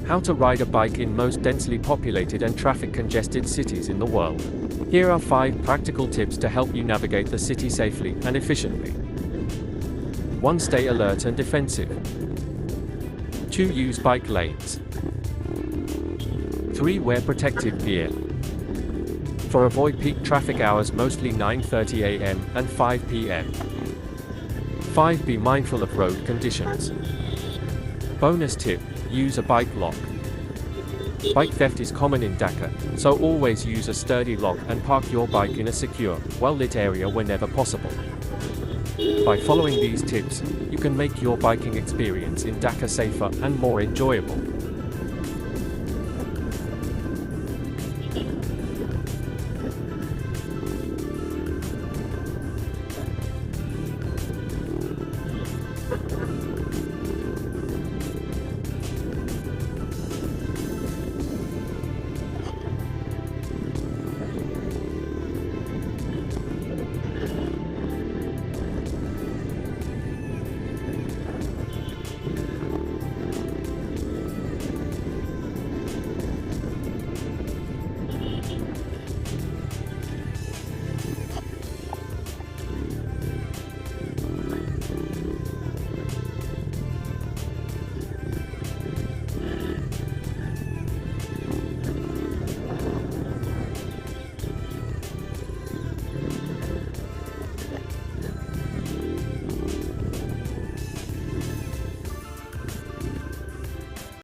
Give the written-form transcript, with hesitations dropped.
How to ride a bike in most densely populated and traffic-congested cities in the world. Here are 5 practical tips to help you navigate the city safely and efficiently. 1. Stay alert and defensive. 2. Use bike lanes. 3. Wear protective gear. 4. Avoid peak traffic hours, mostly 9:30 a.m. and 5 p.m. 5. Be mindful of road conditions. Bonus tip: use a bike lock. Bike theft is common in Dhaka, so always use a sturdy lock and park your bike in a secure, well-lit area whenever possible. By following these tips, you can make your biking experience in Dhaka safer and more enjoyable.